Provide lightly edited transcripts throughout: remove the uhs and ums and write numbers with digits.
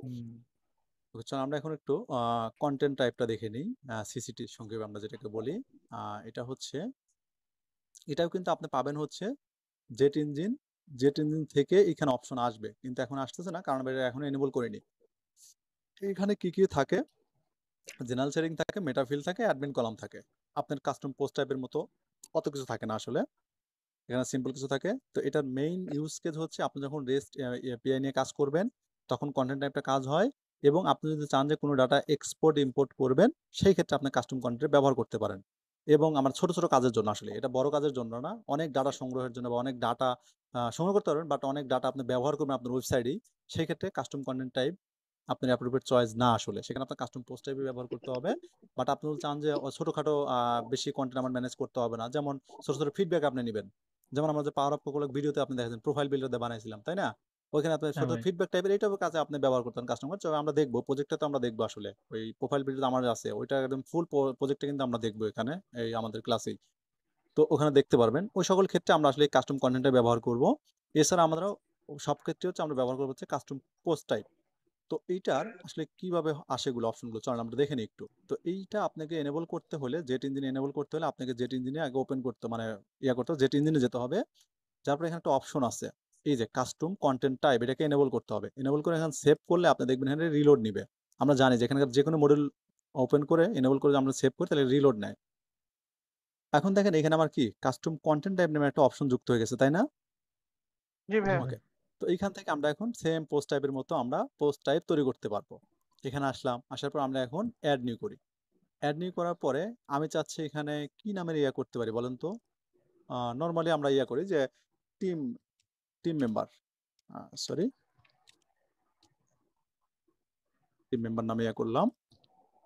হুম। চলো আমরা এখন একটু কন্টেন্ট টাইপটা দেখে নিই। সিসিটির সংক্ষেপে আমরা যেটাকে বলি। এটা হচ্ছে, এটাও কিন্তু আপনি পাবেন হচ্ছে জেট ইঞ্জিন। জেট ইঞ্জিন থেকে এখানে অপশন আসবে, কিন্তু এখন আসতেছে না কারণ আমরা এটা এখন এনেবল করিনি। এখানে কি কি থাকে? জেনারেল সেটিং থাকে, মেটাফিল থাকে, অ্যাডমিন কলাম থাকে। আপনার কাস্টম পোস্ট টাইপের মতো অত কিছু থাকে না আসলে, এখানে সিম্পল কিছু থাকে। তো এটার মেইন ইউজ কেস হচ্ছে আপনি যখন রেস্ট এপিআই নিয়ে কাজ করবেন তখন কন্টেন্ট টাইপটা কাজ হয়। এবং আপনি যদি চান যে কোনো ডাটা এক্সপোর্ট ইম্পোর্ট করবেন, সেই ক্ষেত্রে আপনি কাস্টম কন্টেন্ট ব্যবহার করতে পারেন। এবং আমার ছোট ছোট কাজের জন্য, আসলে এটা বড় কাজের জন্য না, অনেক ডাটা সংগ্রহের জন্য বা অনেক ডাটা সংগ্রহ করতে পারবেন, বাট অনেক ডাটা আপনি ব্যবহার করবেন আপনার ওয়েবসাইটেই, সেই ক্ষেত্রে কাস্টম কন্টেন্ট টাইপ আপনার অ্যাপ্রোপ্রিয়েট চয়েস না। আসলে সেখানে আপনার কাস্টম পোস্ট টাইপে ব্যবহার করতে হবে। বাট আপনি যদি চান যে ছোটোখাটো বেশি কন্টেন্ট আমার ম্যানেজ করতে হবে না, যেমন ছোটো ছোটো ফিডব্যাক আপনি নেবেন, যেমন আমরা যে পাওয়ার অফ কোকোলাক ভিডিওতে আপনি দেখেছেন প্রোফাইল বিল্ডার বানাইছিলাম, তাই না? ওইখানে আপনি হ্যাঁ ছোট ভাই। ফিডব্যাক টাইপের এইটাও কাজে আপনি ব্যবহার করতেন কাস্টমার। তবে আমরা দেখবো প্রজেক্টটা, তো আমরা দেখবো আসলে ওই প্রোফাইল বিল্ডার আমার আছে ওইটা একদম ফুল প্রজেক্টটা কিন্তু আমরা দেখবো এখানে এই আমাদের ক্লাসেই। তো ওখানে দেখতে পারবেন ওই সকল ক্ষেত্রে আমরা আসলে কাস্টম কন্টেন্টটা ব্যবহার করব। এছাড়া আমরা সব ক্ষেত্রে হচ্ছে আমরা ব্যবহার করবো হচ্ছে কাস্টম পোস্ট টাইপ। তো এইটার আসলে কিভাবে আসে এগুলো অপশনগুলো, চলেন আমরা দেখে নিই একটু। তো এইটা আপনাকে এনেবল করতে হলে, জেট ইঞ্জিন এনেবল করতে হলে আপনাকে জেট ইঞ্জিনে আগে ওপেন করতে, মানে করতে হবে, জেট ইঞ্জিনে যেতে হবে। তারপরে এখানে একটা অপশন আছে, এই যে কাস্টম কন্টেন্ট টাইপ, এটাকে এনেবল করতে হবে। এনেবল করে এখানে সেভ করলে আপনি দেখবেন এখানে রিলোড নিবে। আমরা জানি যে এখানকার যে কোনো মডেল ওপেন করে এনেবল করে আমরা সেভ করি তাহলে রিলোড নেয়। এখন দেখেন এখানে আমার কি কাস্টম কন্টেন্ট টাইপ নামে একটা অপশন যুক্ত হয়ে গেছে, তাই না? জি ভাই। ওকে। তো এইখান থেকে আমরা এখন সেম পোস্ট টাইপের মতো আমরা পোস্ট টাইপ তৈরি করতে পারবো। এখানে আসলাম, আসার পর আমরা এখন অ্যাড নিউ করি। অ্যাড নিউ করার পরে আমি চাচ্ছি এখানে কি নামের করতে পারি বলেন তো? নর্মালি আমরা করি যে team team member, sorry, team member নামে করলাম।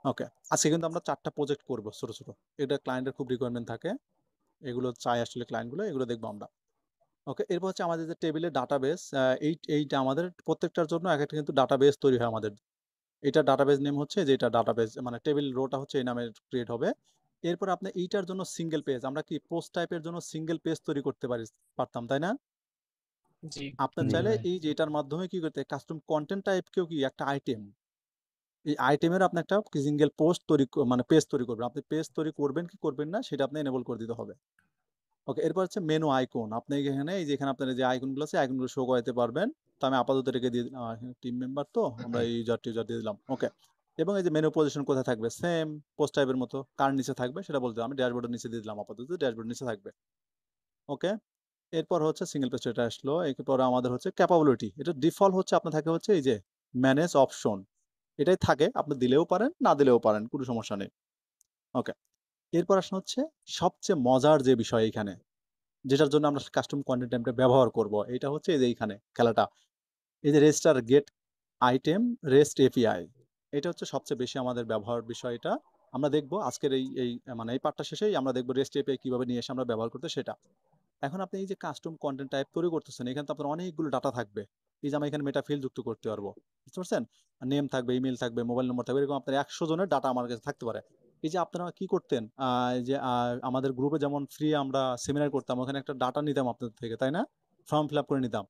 ওকে। আজকে কিন্তু আমরা 4টা প্রজেক্ট করবো ছোট ছোট। এটা ক্লায়েন্টের খুব রিকোয়ারমেন্ট থাকে, এগুলো চাই আসলে ক্লায়েন্টগুলো, এগুলো দেখবো আমরা। ওকে। এরপর হচ্ছে আমাদের যে টেবিলের ডাটাবেস, এইটা আমাদের প্রত্যেকটার জন্য এক একটা কিন্তু ডাটাবেস তৈরি হয় আমাদের। এটা ডাটাবেস নেম হচ্ছে, যে এটা ডাটাবেস মানে টেবিল রোটা হচ্ছে এই নামে ক্রিয়েট হবে। এরপর আপনি এইটার জন্য সিঙ্গেল পেজ, আমরা কি পোস্ট টাইপের জন্য সিঙ্গেল পেজ তৈরি করতে পারতাম, তাই না? জি আপনার জি চাইলে ভাই। এই যে এটার মাধ্যমে কি করতে, কাস্টম কন্টেন্ট টাইপকেও কি একটা আইটেম, এই আইটেমের আপনি একটা সিঙ্গেল পোস্ট তৈরি মানে পেজ তৈরি করবেন। আপনি পেজ তৈরি করবেন কি করবেন না সেটা আপনি এনেবল করে দিতে হবে। ওকে। এরপর হচ্ছে মেনু আইকন, আপনি এখানে এই যে এখানে আপনার যে আইকনগুলো আছে আইকনগুলো শো করাতে পারবেন। তো আমি আপাতত রেখে দিয়ে টিম মেম্বার, তো আমরা ইউজার টিউজার দিয়ে দিলাম। ওকে। এবং এই যে মেনু পজিশন কোথায় থাকবে, সেম পোস্ট টাইপের মতো কার নিচে থাকবে সেটা বলতে হবে। আমি ড্যাশবোর্ডের নিচে দিয়ে দিলাম, আপাতত ড্যাশবোর্ডের নিচে থাকবে। ওকে। এরপর হচ্ছে সিঙ্গেল পেজ, এটা আসলো। এরপর আমাদের হচ্ছে ক্যাপাবিলিটি, এটা ডিফল্ট হচ্ছে আপনার থাকে হচ্ছে এই যে ম্যানেজ অপশন, এটাই থাকে, আপনি দিলেও পারেন না দিলেও পারেন, কোনো সমস্যা নেই। ওকে। এরপর আসলে হচ্ছে সবচেয়ে মজার যে বিষয় এখানে, যেটার জন্য আমরা কাস্টম কন্টেন্ট টাইপটা ব্যবহার করব, এটা হচ্ছে এই যে এইখানে খেলাটা, এই যে register gate item rest API. এটা হচ্ছে সবচেয়ে বেশি আমাদের ব্যবহার বিষয়। এটা আমরা দেখবো আজকের এই এই মানে এই পার্টটা শেষেই আমরা দেখবো রেস্ট এপিআই কিভাবে নিয়ে এসে আমরা ব্যবহার করতে সেটা। এখন আপনি এই যে কাস্টম কন্টেন্ট টাইপ তৈরি করতেছেন, এখানে তো আপনার অনেকগুলো ডাটা থাকবে। এই যে আমি এখানে মেটাফিল যুক্ত করতে পারবো, বুঝতে পারছেন? নেম থাকবে, ইমেল থাকবে, মোবাইল নম্বর থাকবে, এরকম আপনার 100 জনের ডাটা আমার কাছে থাকতে পারে। এই যে আপনারা কি করতেন, এই যে আমাদের গ্রুপে যেমন ফ্রি আমরা সেমিনার করতাম, ওখানে একটা ডাটা নিতাম আপনাদের থেকে, তাই না? ফর্ম ফিল আপ করে নিতাম।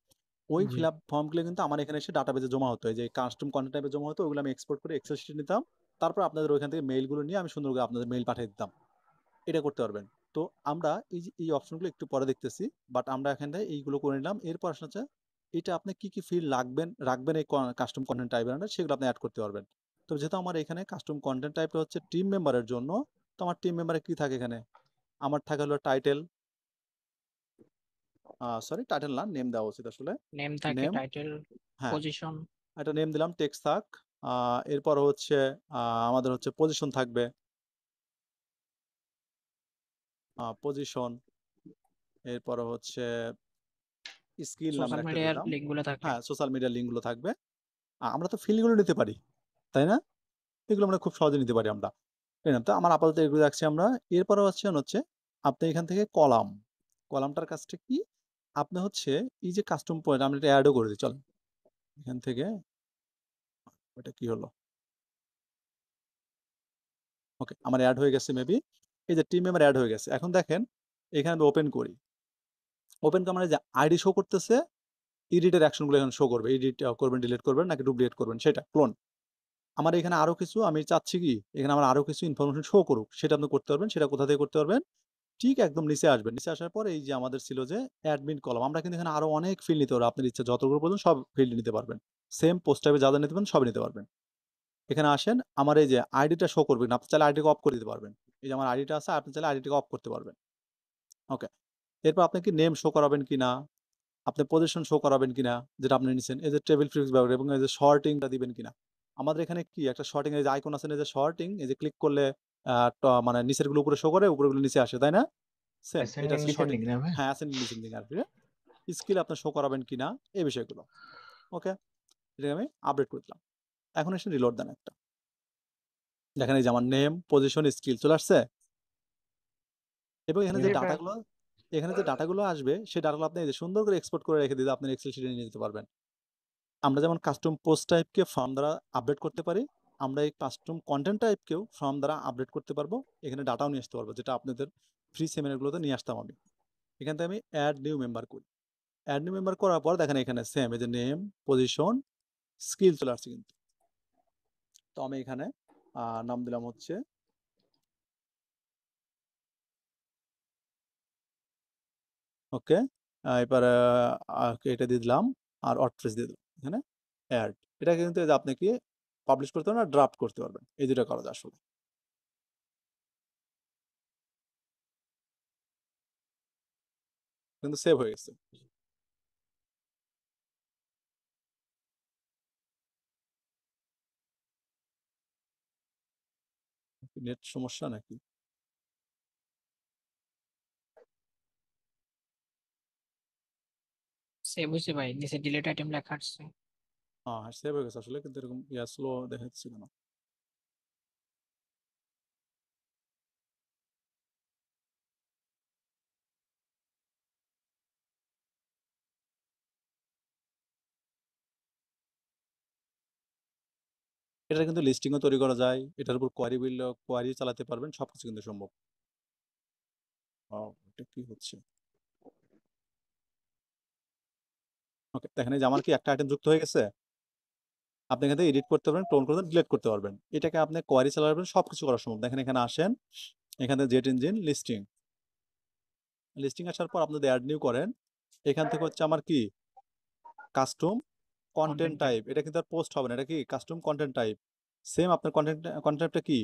ওই জি ফিল আপ ফর্মগুলো কিন্তু আমার এখানে এসে ডাটাবেজে জমা হতো, এই যে কাস্টম কন্টেন্ট টাইপে জমা হতো, ওগুলো আমি এক্সপোর্ট করে এক্সেল শিটে নিতাম। তারপর আপনাদের ওইখান থেকে মেইলগুলো নিয়ে আমি সুন্দর করে আপনাদের মেইল পাঠিয়ে দিতাম। এটা করতে পারবেন। তো আমরা এই যে এই অপশনগুলো একটু পরে দেখতেছি, বাট আমরা এখানে এইগুলো করে নিলাম। এরপর আসলে হচ্ছে এটা আপনি কি কি ফিল্ড রাখবেন এই কাস্টম কন্টেন্ট টাইপের আন্ডার, সেগুলো আপনি অ্যাড করতে পারবেন। তো যেহেতু আমার এখানে কাস্টম কন্টেন্ট টাইপটা হচ্ছে টিম মেম্বারের জন্য, তো আমার টিম মেম্বারে কি থাকে এখানে, আমার থাকে হলো টাইটেল, সরি টাইটেল না, নেম দেওয়া উচিত আসলে। নেম থাকে, নেম, টাইটেল, হ্যাঁ, পজিশন। একটা নেম দিলাম, টেক্সট থাক। এরপর হচ্ছে আমাদের হচ্ছে পজিশন থাকবে, পজিশন। এরপর হচ্ছে স্কিল নামের সোশ্যাল একটা মিডিয়ার দিলাম। লিঙ্ক গুলো থাকে। হ্যাঁ, সোশ্যাল মিডিয়া লিঙ্কগুলো থাকবে। আমরা তো ফিল্ডগুলো নিতে পারি, তাই না? এগুলো আমরা খুব সহজে নিতে পারি আমরা, তাই না? তো আমার আপাতত এগুলো রাখছি আমরা। এরপরে হচ্ছে আপনি এখান থেকে কলাম, কলামটার কাজটা কি, আপনি হচ্ছে এই যে কাস্টম পয়েন্ট আমরা এটা অ্যাডও করে দিই, চল এখান থেকে। এটা কি হলো? ওকে, আমার অ্যাড হয়ে গেছে মেবি। এই যে টিম মেম্বার অ্যাড হয়ে গেছে। এখন দেখেন এখানে আমি ওপেন করি, ওপেন করে মানে যে আইডি শো করতেছে, এডিটের অ্যাকশনগুলো এখন শো করবে, এডিট করবেন, ডিলিট করবেন নাকি ডুপ্লিকেট করবেন সেটা ক্লোন। আমার এখানে আরো কিছু আমি চাচ্ছি কি এখানে আমার আরো কিছু ইনফরমেশন শো করুক, সেটা আপনি করতে পারবেন। সেটা কোথা থেকে করতে পারবেন? ঠিক একদম নিচে আসবেন। নিচে আসার পর এই যে আমাদের ছিল যে অ্যাডমিন কলাম, আমরা কিন্তু এখানে আরো অনেক ফিল্ড নিতে পারবো। আপনার ইচ্ছা যতগুলো পর্যন্ত সব ফিল্ড নিতে পারবেন। সেম পোস্ট টাইপে যা যা নিতে পারবেন সবই নিতে পারবেন। এখানে আসেন, আমার এই যে আইডিটা শো করবেন, আপনি চাইলে আইডিকে অফ করে দিতে পারবেন। এই যে আমার আইডিটা আছে, আপনি চাইলে আইডিটাকে অফ করতে পারবেন। ওকে, এরপর আপনি কি নেম শো করাবেন কিনা, আপনি পজিশন শো করাবেন কিনা যেটা আপনি নিচ্ছেন, এই যে টেবিল ফিক্স ব্যবহার এবং এই যে শর্টিংটা দিবেন কিনা। আমাদের এখানে কি একটা শর্টিং এই যে আইকন আছে, এই যে শর্টিং, এই যে ক্লিক করলে মানে নিচের গুলো উপরে শো করে, উপরেগুলো নিচে আসে, তাই না? সেম এটা অ্যাসেন্ডিং হচ্ছে শর্টিং। ডিসেন্ডিং না ভাই? হ্যাঁ, অ্যাসেন্ডিং ডিসেন্ডিং আর কি। স্কিল আপনি শো করাবেন কিনা এই বিষয়গুলো। ওকে, এটা আমি আপডেট করে দিলাম। এখন এসে রিলোড দেন একটা, দেখেন এই যে আমার নেম, পজিশন, স্কিল চলে আসছে। এবং এখানে যে জি ভাই। ডাটাগুলো, এখানে যে ডাটাগুলো আসবে সেই ডাটাগুলো আপনি এই যে সুন্দর করে এক্সপোর্ট করে রেখে দিতে আপনার এক্সেল শিটে নিয়ে যেতে পারবেন। আমরা যেমন কাস্টম পোস্ট টাইপকে ফর্ম দ্বারা আপডেট করতে পারি, আমরা এই কাস্টম কন্টেন্ট টাইপকেও ফর্ম দ্বারা আপডেট করতে পারবো। এখানে ডাটাও নিয়ে আসতে পারবো, যেটা আপনাদের ফ্রি সেমিনারগুলোতে নিয়ে আসতাম আমি। এখান থেকে আমি অ্যাড নিউ মেম্বার করি। অ্যাড নিউ মেম্বার করার পর দেখেন এখানে সেম এই যে নেম, পজিশন, স্কিল চলে আসছে কিন্তু। তো আমি এখানে নাম দিলাম হচ্ছে ওকে। এবার এটা দিয়ে দিলাম আর ওয়ার্ডপ্রেস দিয়ে দিলাম এখানে অ্যাড। এটা কিন্তু এই যে আপনি কি পাবলিশ করতে পারবেন, ড্রাফট করতে পারবেন, এই দুটো করা যায় আসলে। কিন্তু সেভ হয়ে গেছে। নেট সমস্যা নাকি? সেভ হয়েছে ভাই, নিচে ডিলিট আইটেম লেখা আসছে। হ্যাঁ, সেভ হয়ে গেছে আসলে, কিন্তু এরকম স্লো দেখাচ্ছে কেন? এটা কিন্তু লিস্টিংও তৈরি করা যায়, এটার উপর কোয়ারি চালাতে পারবেন, সবকিছু কিন্তু সম্ভব। এটা কি হচ্ছে? ওকে, দেখেন এই যে আমার কি একটা আইটেম যুক্ত হয়ে গেছে। আপনি এখান থেকে এডিট করতে পারবেন, ক্লোন করতে, ডিলিট করতে পারবেন। এটাকে আপনি কোয়ারি চালাবেন, সবকিছু করা সম্ভব। দেখেন এখানে আসেন, এখান থেকে জেট ইঞ্জিন লিস্টিং, লিস্টিং আসার পর আপনি যদি অ্যাড নিউ করেন, এখান থেকে হচ্ছে আমার কি custom content content type. Type. এটা কিন্তু আর পোস্ট হবে না, এটা কি কাস্টম কন্টেন্ট টাইপ। সেম আপনার কন্টেন্টটা কি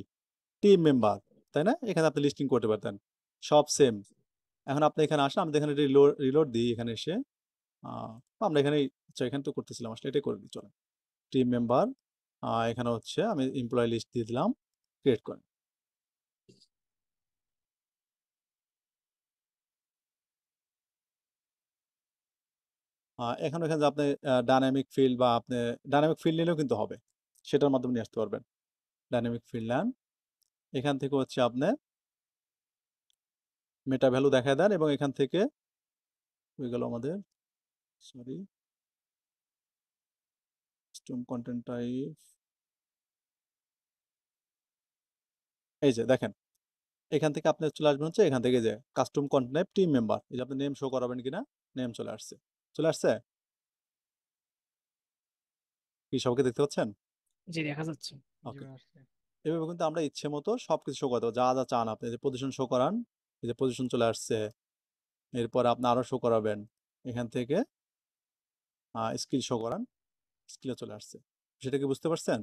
টিম মেম্বার, তাই না? এখানে আপনি লিস্টিং করতে পারতেন, সব সেম। এখন আপনি এখানে আসেন, আমরা এখানে রিলোড দিই, এখানে এসে আমরা এখানে, আচ্ছা এখানে তো করতেছিলাম আসলে, এটাই করে দিই চলেন। টিম মেম্বার, এখানে হচ্ছে আমি এমপ্লয় লিস্ট দিয়ে দিলাম, ক্রিয়েট করেন। এখন এখানে যে আপনি ডাইনামিক ফিল্ড বা আপনি ডাইনামিক ফিল্ড নিলেও কিন্তু হবে, সেটার মাধ্যমে নিয়ে আসতে পারবেন। ডাইনামিক ফিল্ড নেন, এখান থেকে হচ্ছে আপনি মেটা ভ্যালু দেখা দেন, এবং এখান থেকে হয়ে গেল আমাদের, সরি, কাস্টম কন্টেন্ট টাইপ। এই যে দেখেন এখান থেকে আপনি চলে আসবেন হচ্ছে এখান থেকে যে custom content type team member, এই যে আপনি নেম শো করাবেন কিনা, নেম চলে আসছে। চলে আসছে কি, সবকে দেখতে পাচ্ছেন? জি দেখা যাচ্ছে। জি ওকে, ভাই আসছে। এভাবে কিন্তু আমরা ইচ্ছে মতো সবকিছু শো করতে পারবো, যা যা চান আপনি। যে পজিশন শো করান, এই যে পজিশন চলে আসছে। এরপর আপনি আরো শো করাবেন, এখান থেকে স্কিল শো করান, স্কিলে চলে আসছে। সেটা কি বুঝতে পারছেন?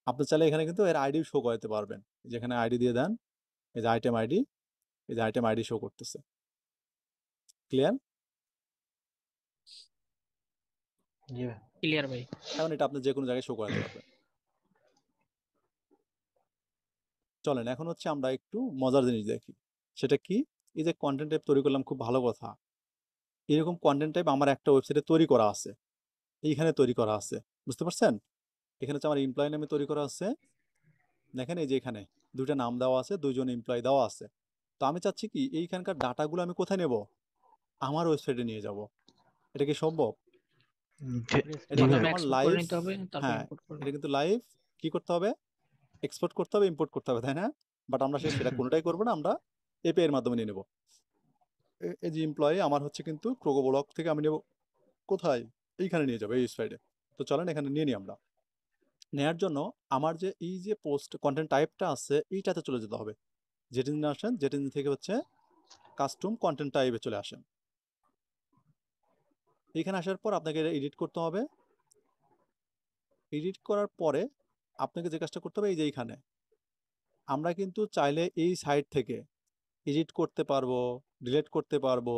আপনি চাইলে এখানে কিন্তু এর আইডি শো করাতে পারবেন, যেখানে আইডি দিয়ে দেন, এই যে আইটেম আইডি, এই যে আইটেম আইডি শো করতেছে। ক্লিয়ার? জি ভাই। ক্লিয়ার ভাই। এখন এটা আপনি যে কোনো জায়গায় শো করাতে পারবেন। চলেন এখন হচ্ছে আমরা একটু মজার জিনিস দেখি। সেটা কি? এই যে কন্টেন্ট টাইপ তৈরি করলাম, খুব ভালো কথা। এরকম কন্টেন্ট টাইপ আমার একটা ওয়েবসাইটে তৈরি করা আছে, এইখানে তৈরি করা আছে, বুঝতে পারছেন? এখানে হচ্ছে আমার এমপ্লয় নামে তৈরি করা আছে। দেখেন এই যে এখানে দুইটা নাম দেওয়া আছে, দুইজন এমপ্লয় দেওয়া আছে। তো আমি চাচ্ছি কি এইখানকার ডাটাগুলো আমি কোথায় নেব? আমার ওয়েবসাইটে নিয়ে যাব। এটা কি সম্ভব? এটা জি কিন্তু ভাই। আমার এক্সপোর্ট করে লাইভ। নিতে হবে, তারপর হ্যাঁ, ইম্পোর্ট করব। এটা কিন্তু লাইভ। কি করতে হবে? এক্সপোর্ট করতে হবে, ইম্পোর্ট করতে হবে, তাই না? বাট আমরা সেটা কোনোটাই করবো না, আমরা এপিআই এর মাধ্যমে নিয়ে নেব। এই যে এমপ্লয়ি আমার হচ্ছে কিন্তু ক্রোকোব্লক থেকে আমি নেব কোথায়, এইখানে নিয়ে যাবো, এই স্লাইডে। তো চলেন এখানে নিয়ে নিই আমরা। নেওয়ার জন্য আমার যে এই যে পোস্ট কন্টেন্ট টাইপটা আছে এইটাতে চলে যেতে হবে। জেটেঞ্জিনে আসেন, জেটেঞ্জিন থেকে হচ্ছে কাস্টম কন্টেন্ট টাইপে চলে আসেন। এখানে আসার পর আপনাকে এটা এডিট করতে হবে। এডিট করার পরে আপনাকে যে কাজটা করতে হবে এই যে এইখানে আমরা কিন্তু চাইলে এই সাইট থেকে এডিট করতে পারবো, ডিলিট করতে পারবো,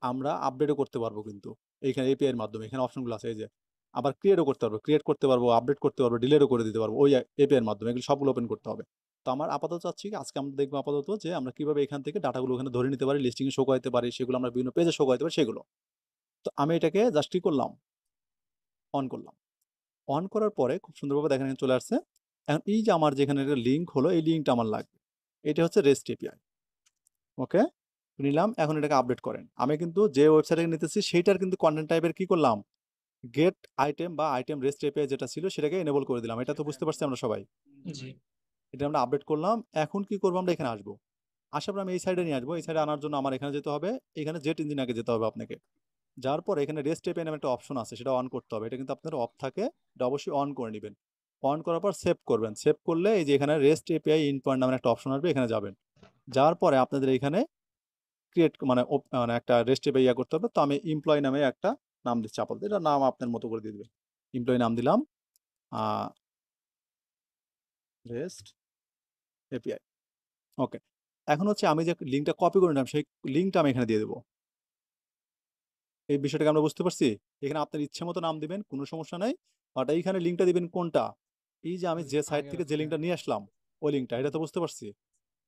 আমরা আপডেটও করতে পারবো। কিন্তু এইখানে এপিআই এর মাধ্যমে এখানে অপশনগুলো আছে, এই যে আবার ক্রিয়েটও করতে পারবো, ক্রিয়েট করতে পারবো, আপডেট করতে পারবো, ডিলিটও করে দিতে পারবো ওই এপিআই এর মাধ্যমে। এগুলো সবগুলো ওপেন করতে হবে। তো আমার আপাতত চাচ্ছি কি আজকে আমরা দেখবো আপাতত যে আমরা কিভাবে এখান থেকে ডাটাগুলো ওখানে ধরে নিতে পারি, লিস্টিংয়ে শো করাতে পারি, সেগুলো আমরা বিভিন্ন পেজে শো করাতে পারি সেগুলো। তো আমি এটাকে জাস্ট কি করলাম, অন করলাম। অন করার পরে খুব সুন্দরভাবে দেখেন এখানে চলে আসছে। এখন এই যে আমার যেখানে একটা লিঙ্ক হলো, এই লিঙ্কটা আমার লাগবে। এটা হচ্ছে রেস্ট এপিআই। ওকে, নিলাম। এখন এটাকে আপডেট করেন। আমি কিন্তু যে ওয়েবসাইটে নিতেছি সেইটার কিন্তু কন্টেন্ট টাইপের কি করলাম, গেট আইটেম বা আইটেম রেস্ট এপিআই যেটা ছিল সেটাকে এনেবল করে দিলাম। এটা তো বুঝতে পারছি আমরা সবাই। জি এটা আমরা আপডেট করলাম। এখন কি করবো, আমরা এখানে আসবো। আসার পর আমি এই সাইডে নিয়ে আসবো। এই সাইডে আনার জন্য আমার এখানে যেতে হবে, এখানে জেট ইঞ্জিন আগে যেতে হবে আপনাকে। যার পর এখানে রেস্ট এপিআই নামে একটা অপশন আছে, সেটা অন করতে হবে। এটা কিন্তু আপনার অফ থাকে, এটা অবশ্যই অন করে নেবেন। অন করার পর সেভ করবেন। সেভ করলে এই যে এখানে রেস্ট এপিআই ইন পয়েন্ট নামে একটা অপশন আসবে, এখানে যাবেন। যাওয়ার পরে আপনাদের এখানে ক্রিয়েট মানে মানে একটা রেস্ট এপিআই ইয়া করতে হবে। তো আমি এমপ্লয় নামে একটা নাম দিচ্ছি আপাতত, এটা নাম আপনার মতো করে দিয়ে দেবেন। এমপ্লয় নাম দিলাম রেস্ট এপিআই। ওকে, এখন হচ্ছে আমি যে লিঙ্কটা কপি করে নিলাম সেই লিঙ্কটা আমি এখানে দিয়ে দেবো। এই বিষয়টাকে আমরা বুঝতে পারছি। এখানে আপনার ইচ্ছে মতো নাম দিবেন, কোনো সমস্যা নাই। বাট এইখানে লিঙ্কটা দিবেন কোনটা, এই যে আমি যে সাইট থেকে যে লিঙ্কটা নিয়ে আসলাম ওই লিঙ্কটা, এটা তো বুঝতে পারছি।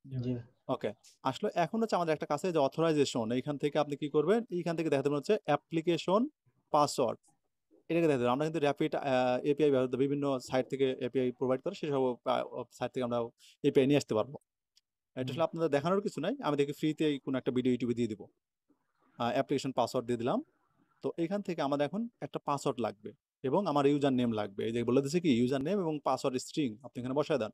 জি ওকে, আসলে এখন হচ্ছে আমাদের একটা কাছে যে অথরাইজেশন, এইখান থেকে আপনি কি করবেন, এইখান থেকে দেখাতে হচ্ছে অ্যাপ্লিকেশন পাসওয়ার্ড, এটাকে দেখাতে হবে। আমরা কিন্তু র্যাপিড এপিআই বিভিন্ন সাইট থেকে এপিআই প্রোভাইড করে, সেসব সাইট থেকে আমরা এপিআই নিয়ে আসতে পারবো। এটা আসলে আপনাদের দেখানোর কিছু নাই, আমি দেখি ফ্রিতে কোনো একটা ভিডিও ইউটিউবে দিয়ে দিব। অ্যাপ্লিকেশন পাসওয়ার্ড দিয়ে দিলাম। তো এখান থেকে আমাদের এখন একটা পাসওয়ার্ড লাগবে এবং আমার ইউজার নেম লাগবে। এই যে বলে দিচ্ছে কি ইউজার নেম এবং পাসওয়ার্ড স্ট্রিং আপনি এখানে বসায় দেন।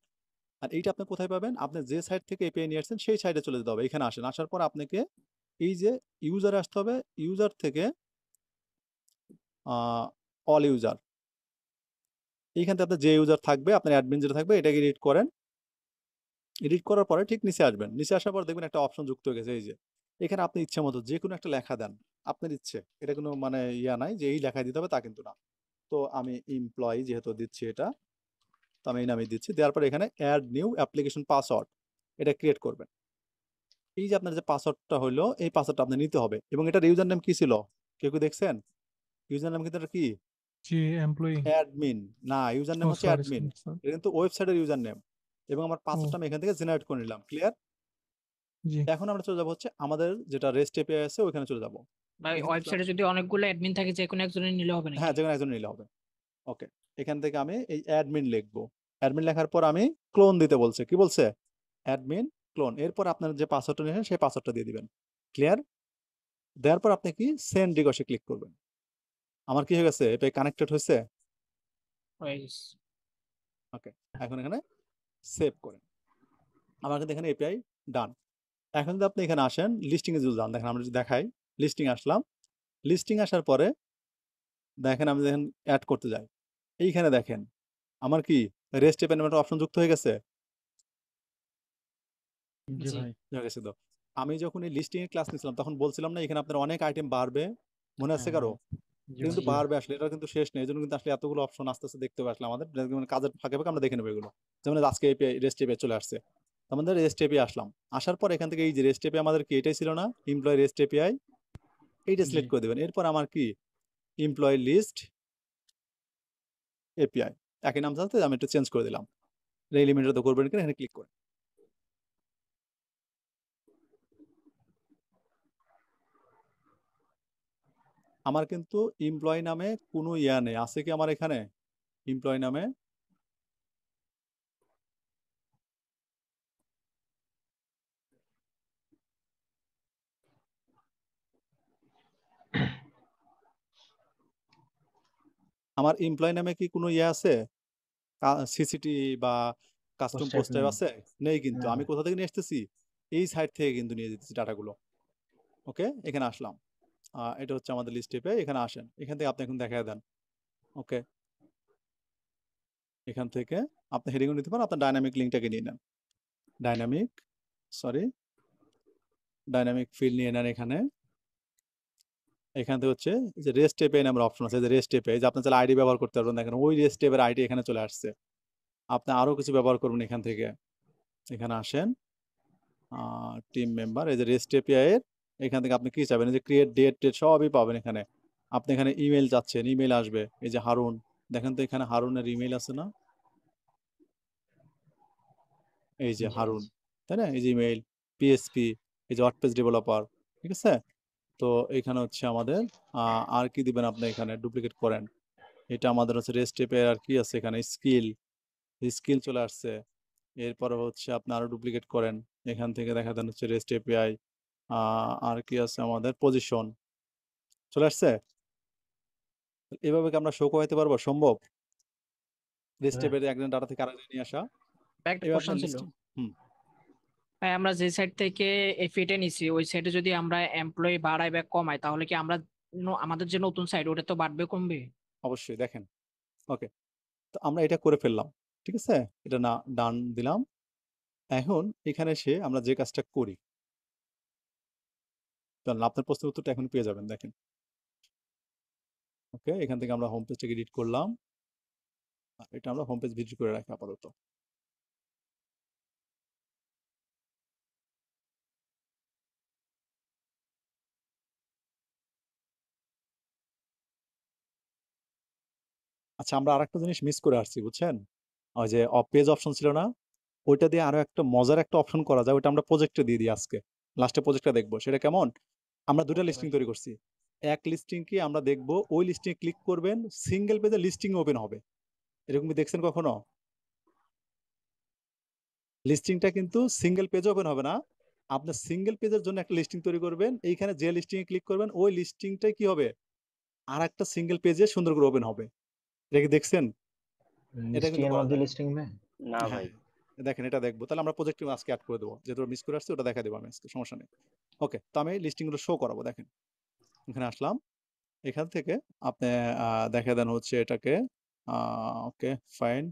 আর এইটা আপনি কোথায় পাবেন, আপনি যে সাইট থেকে এপিআই নিয়ে আসছেন সেই সাইটে চলে যেতে হবে। এখানে আসেন, আসার পর আপনাকে এই যে ইউজারে আসতে হবে। ইউজার থেকে অল ইউজার, এইখান থেকে আপনার যে ইউজার থাকবে, আপনার অ্যাডমিন যেটা থাকবে এটাকে এডিট করেন। এডিট করার পরে ঠিক নিচে আসবেন। নিচে আসার পর দেখবেন একটা অপশন যুক্ত হয়ে গেছে। এই যে এখানে আপনি ইচ্ছে মতো যে কোনো একটা লেখা দেন, আপনার ইচ্ছে। এটা কোনো মানে ইয়া নাই যে এই লেখায় দিতে হবে, তা কিন্তু না। তো আমি এমপ্লয়ি যেহেতু দিচ্ছি এটা, তো আমি এই নামে দিচ্ছি। দেওয়ার পর এখানে অ্যাড নিউ অ্যাপ্লিকেশন পাসওয়ার্ড, এটা ক্রিয়েট করবেন। এই যে আপনার যে পাসওয়ার্ডটা হলো, এই পাসওয়ার্ডটা আপনি নিতে হবে। এবং এটার ইউজার নেম কি ছিল, কেউ কি দেখছেন? ইউজার নেম কিন্তু এটা কি, জি এমপ্লয়ি। অ্যাডমিন না, ইউজার নেম ও হচ্ছে সরি অ্যাডমিন। সরি। এটা কিন্তু ওয়েবসাইটের ইউজার নেম। এবং আমার ও পাসওয়ার্ডটা আমি এখান থেকে জেনারেট করে নিলাম। ক্লিয়ার? জি এখন আমরা চলে যাবো হচ্ছে আমাদের যেটা রেস্ট এপিআই আছে ওইখানে চলে যাবো। ভাই, এখানে ওয়েবসাইটে যদি অনেকগুলো অ্যাডমিন থাকে যে কোনো একজনের নিলে হবে হ্যাঁ, নাকি? যে কোনো একজন নিলে হবে। ওকে, এখান থেকে আমি এই অ্যাডমিন লিখবো। অ্যাডমিন লেখার পর আমি ক্লোন দিতে বলছে, কি বলছে, অ্যাডমিন ক্লোন। এরপর আপনার যে পাসওয়ার্ডটা নিয়েছেন সেই পাসওয়ার্ডটা দিয়ে দিবেন। ক্লিয়ার? দেওয়ার পর আপনি কি সেন্ড রিকোয়েস্টে ক্লিক করবেন। আমার কি হয়ে গেছে, এটাই কানেক্টেড হয়েছে। হয়ে গেছে। ওকে, এখন এখানে সেভ করেন। আমার কিন্তু এখানে এপিআই ডান। এখন যদি আপনি এখানে আসেন, লিস্টিং এ যদি যান, দেখেন আমরা যদি দেখাই, লিস্টিং আসলাম। লিস্টিং আসার পরে দেখেন আমি যখন অ্যাড করতে যাই, এইখানে দেখেন আমার কি রেস্ট এপিআই নামে একটা অপশন যুক্ত হয়ে গেছে। জি জি ভাই। হয়ে গেছে। তো আমি যখন এই লিস্টিং এর ক্লাস নিয়েছিলাম তখন বলছিলাম না এখানে আপনার অনেক আইটেম বাড়বে, মনে আছে কারো? জি এটা কিন্তু ভাই। জি বাড়বে আসলে, এটা কিন্তু শেষ নেই। এই জন্য কিন্তু আসলে এতগুলো অপশন আস্তে আস্তে দেখতে হবে আসলে আমাদের, যেমন কাজের ফাঁকে ফাঁকে আমরা দেখে নেবো এগুলো। যেমন আজকে এপিআই রেস্ট এপিআই চলে আসছে, আমাদের রেস্ট এপিআই আসলাম। আসার পর এখান থেকে এই যে রেস্ট এপিআই আমাদের কি এটাই ছিল না, এমপ্লয় রেস্ট এপিআই, এইটা জি সিলেক্ট করে দেবেন। এরপর আমার কি এমপ্লয় লিস্ট এপিআই, একই নাম থাকতে আমি একটু চেঞ্জ করে দিলাম। এলিমেন্টটা তো করবেন কিনা এখানে ক্লিক করে আমার কিন্তু এমপ্লয় নামে কোনো ইয়া নেই। আছে কি আমার এখানে এমপ্লয় নামে? আমার এমপ্লয় নামে কি কোনো ইয়ে আছে, সিসিটি বা কাস্টম পোস্ট পোস্ট টাইপ নেই। আছে? নেই। কিন্তু না আমি কোথা থেকে নিয়ে আসতেছি, এই সাইট থেকে কিন্তু নিয়ে যেতেছি ডাটাগুলো। ওকে, এখানে আসলাম। এটা হচ্ছে আমাদের লিস্ট এপিআই। এখানে আসেন, এখান থেকে আপনি এখন দেখায় দেন। ওকে, এখান থেকে আপনি হেডিংও নিতে পারেন, আপনার ডাইনামিক লিঙ্কটাকে নিয়ে নেন। ডাইনামিক ফিল্ড নিয়ে নেন। এখান থেকে হচ্ছে যে রেস্ট এপিআই নামের অপশন আছে, যে রেস্ট এপিআই, যে আপনি চাইলে আইডি ব্যবহার করতে পারবেন। দেখেন ওই রেস্ট এপিআই আইডি এখানে চলে আসছে। আপনি আরো কিছু ব্যবহার করবেন এখান থেকে। এখানে আসেন, টিম মেম্বার, এই যে রেস্ট এপিআই এর এখান থেকে আপনি কি চাইবেন, এই যে ক্রিয়েট ডেট টেট সবই পাবেন এখানে। আপনি এখানে ইমেল চাচ্ছেন, ইমেল আসবে। এই যে হারুন, দেখেন তো এখানে হারুনের ইমেল আছে না, এই যে হারুন, তাই না? এই যে ইমেল, পিএসপি, এই যে ওয়ার্ডপ্রেস ডেভেলপার, ঠিক আছে? তো এখানে হচ্ছে আমাদের আর কি দিবেন আপনি, এখানে ডুপ্লিকেট করেন। এটা আমাদের হচ্ছে রেস্ট এপিআই। আর কি আছে এখানে, স্কিল চলে আসছে। এরপরে হচ্ছে আপনি আরো ডুপ্লিকেট করেন, এখান থেকে দেখা দেন হচ্ছে রেস্ট এপিআই। আর কি আছে আমাদের, পজিশন চলে আসছে। এভাবে কি আমরা শো করাইতে পারবো? সম্ভব। রেস্ট এপিআই একজন ডাটা থেকে আরেকজন নিয়ে আসা, ভাই, একটা এভাবে কোশ্চেন আপনার ছিল। লিস্টিং। ভাই, আমরা যে সাইড থেকে এফিটা নিছি ওই সাইডে যদি আমরা এমপ্লয়ি বাড়াই বা কমাই তাহলে কি আমরা আমাদের যে নতুন সাইড ওটা তো বাড়বে কমবে? অবশ্যই। দেখেন, ওকে, তো আমরা এটা করে ফেললাম, ঠিক আছে? এটা না ডান দিলাম। এখন এখানে এসে আমরা যে কাজটা করি, চলেন আপনার প্রশ্নের উত্তরটা এখন পেয়ে যাবেন। দেখেন, ওকে, এখান থেকে আমরা হোম পেজটাকে এডিট করলাম। এটা আমরা হোম পেজ ভিজিট করে রাখি আপাতত। আচ্ছা, আমরা আরেকটা জিনিস মিস করে আসছি, বুঝছেন? ওই যে পেজ অপশন ছিল না, ওইটা দিয়ে আরো একটা মজার একটা অপশন করা যায়। ওইটা আমরা প্রজেক্টে দিয়ে দিই আজকে, লাস্টে প্রজেক্টটা দেখবো। সেটা কেমন? আমরা দুটো লিস্টিং তৈরি করছি। এক লিস্টিং কি আমরা দেখবো, ওই লিস্টিং ক্লিক করবেন, সিঙ্গেল পেজে লিস্টিং ওপেন হবে। এরকম কি দেখছেন কখনো? লিস্টিংটা কিন্তু সিঙ্গেল পেজে ওপেন হবে না। আপনার সিঙ্গেল পেজের জন্য একটা লিস্টিং তৈরি করবেন, এইখানে যে লিস্টিং এ ক্লিক করবেন ওই লিস্টিংটাই কি হবে, আর একটা সিঙ্গেল পেজে সুন্দর করে ওপেন হবে। এটা কি দেখছেন? এটা লিস্টিং কিন্তু এর করা মধ্যে যায়। লিস্টিং में না হ্যাঁ, ভাই। দেখেন এটা দেখবো। তাহলে আমরা প্রজেক্ট আজকে অ্যাড করে দেবো, যেহেতু মিস করে আসছে ওটা দেখা দেবো আমি আজকে, সমস্যা নেই। ওকে, তো আমি লিস্টিং গুলো শো করাবো। দেখেন, এখানে আসলাম, এখান থেকে আপনি দেখা দেন হচ্ছে এটাকে, ওকে ফাইন।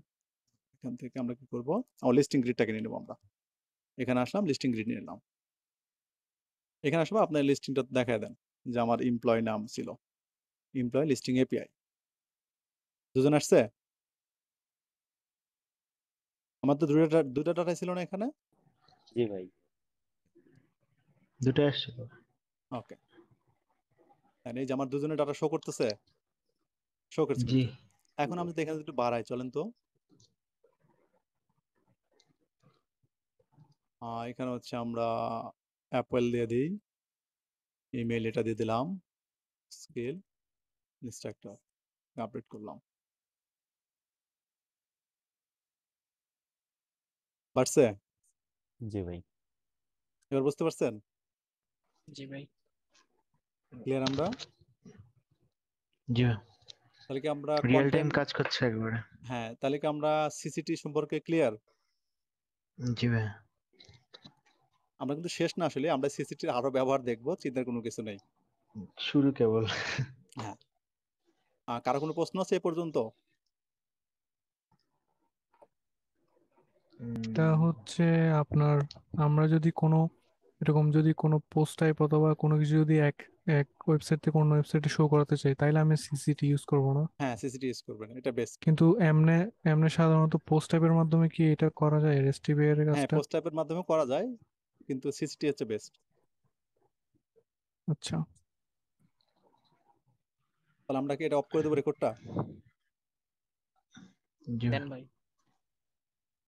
এখান থেকে আমরা কি করবো, লিস্টিং গ্রিডটাকে নিয়ে নেবো আমরা। এখানে আসলাম, লিস্টিং গ্রিড নিয়ে নিলাম। এখানে আসবো, আপনার লিস্টিংটা দেখায় দেন যে আমার এমপ্লয় নাম ছিল, এমপ্লয় লিস্টিং এপিআই। দুজন আসছে? আমার তো দুটা ডাটা ছিল না এখানে। জি ভাই, দুটো আসছে তো। ওকে, এই যে আমার দুজনের ডাটা শো করতেছে, শো করছে জি, কিন্তু। এখন আমি যদি এখানে একটু বাড়াই, চলেন তো। এখানে হচ্ছে আমরা অ্যাপেল দিয়ে দিই, ইমেল এটা দিয়ে দিলাম, স্কেল ইনস্ট্রাক্টর আপডেট করলাম। বাড়ছে? জি ভাই। এবার বুঝতে পারছেন? জি ভাই। ক্লিয়ার আমরা? জি, তাহলে কি আমরা রিয়েল টাইম কন্টেন্ট, কাজ করছে একবারে। হ্যাঁ, তাহলে কি আমরা সিসিটি সম্পর্কে ক্লিয়ার? জি ভাই, আমরা কিন্তু শেষ না, আসলে আমরা সিসিটির আরো ব্যবহার দেখবো, চিন্তার কোনো কিছু নেই। শুরু কেবল। হ্যাঁ, কারো কোনো প্রশ্ন আছে এ পর্যন্ত? এটা হচ্ছে আপনার, আমরা যদি কোনো এরকম যদি কোনো পোস্ট টাইপ অথবা কোনো কিছু যদি এক এক ওয়েবসাইট থেকে অন্য ওয়েবসাইটে শো করাতে চাই তাইলে আমি সিসিটি ইউজ করব না। হ্যাঁ, সিসিটি ইউজ করবেন, এটা বেস্ট। কিন্তু এমনে এমনে সাধারণত পোস্ট টাইপের মাধ্যমে কি এটা করা যায়, রেস্টিভ এর হ্যাঁ, কাজটা? পোস্ট টাইপের মাধ্যমে করা যায়, কিন্তু সিসিটি হচ্ছে বেস্ট। আচ্ছা, তাহলে আমরা কি এটা অফ করে দেবো রেকর্ডটা? জি দেন ভাই।